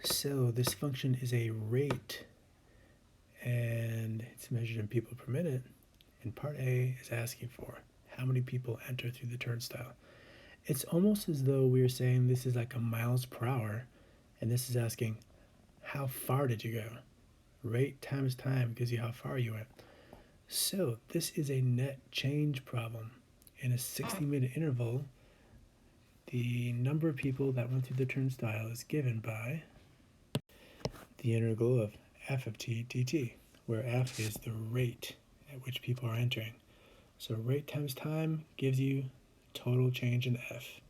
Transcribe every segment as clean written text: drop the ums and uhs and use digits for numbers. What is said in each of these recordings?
So this function is a rate, and it's measured in people per minute. And part A is asking for how many people enter through the turnstile. It's almost as though we were saying this is like a miles per hour, and this is asking how far did you go? Rate times time gives you how far you went. So this is a net change problem. In a 60-minute interval, the number of people that went through the turnstile is given by the integral of f of t dt, where f is the rate at which people are entering. So rate times time gives you total change in f.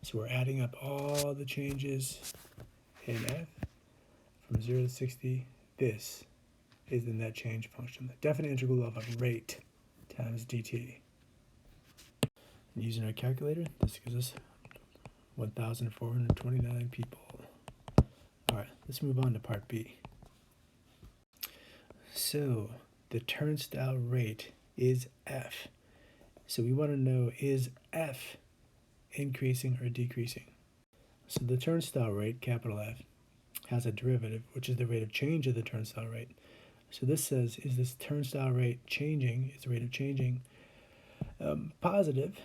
So we're adding up all the changes in f from 0 to 60. This is the net change function, the definite integral of a rate times dt. And using our calculator, this gives us 1,429 people. All right, let's move on to part B. So the turnstile rate is f. So we want to know, is f increasing or decreasing? So the turnstile rate, capital F, has a derivative, which is the rate of change of the turnstile rate. So this says, is this turnstile rate changing? Is the rate of changing positive,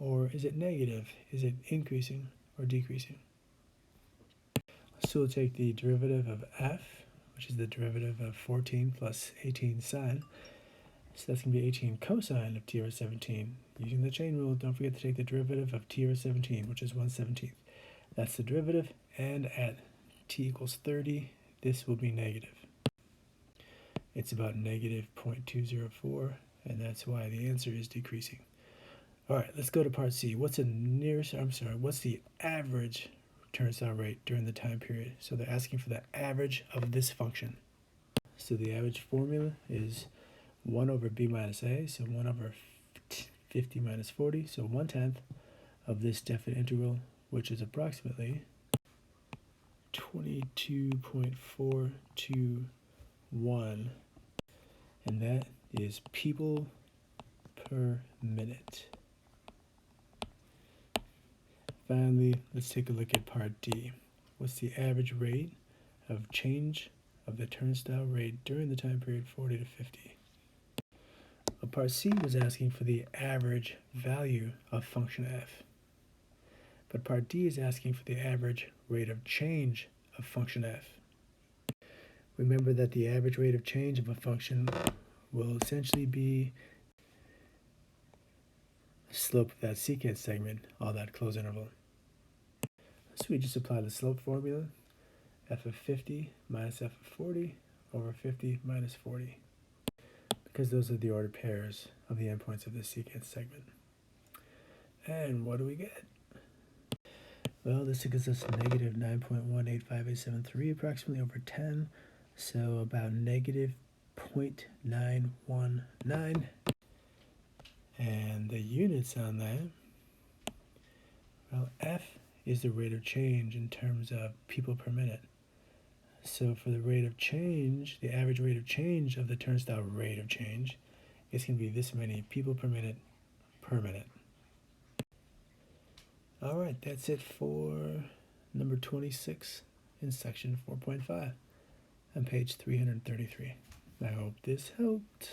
or is it negative? Is it increasing or decreasing? So we'll take the derivative of f, which is the derivative of 14 plus 18 sine. So that's going to be 18 cosine of t over 17. Using the chain rule, don't forget to take the derivative of t over 17, which is 1/17. That's the derivative, and at t equals 30, this will be negative. It's about negative 0.204, and that's why the answer is decreasing. All right, let's go to part C. What's the average turnstile rate during the time period? So they're asking for the average of this function. So the average formula is 1 over b minus a, so 1 over 50 minus 40, so 1/10 of this definite integral, which is approximately 22.421, and that is people per minute. Finally, let's take a look at part D. What's the average rate of change of the turnstile rate during the time period 40 to 50? Well, part C was asking for the average value of function f. But part D is asking for the average rate of change of function f. Remember that the average rate of change of a function will essentially be the slope of that secant segment, all that closed interval. So we just apply the slope formula, f of 50 minus f of 40 over 50 minus 40, because those are the ordered pairs of the endpoints of the secant segment. And what do we get? Well, this gives us negative 9.18587.3 approximately over 10, so about negative 0.919. And the units on that, well, f is the rate of change in terms of people per minute. So for the rate of change, the average rate of change of the turnstile rate of change is going to be this many people per minute per minute. All right, that's it for number 26 in section 4.5 on page 333. I hope this helped.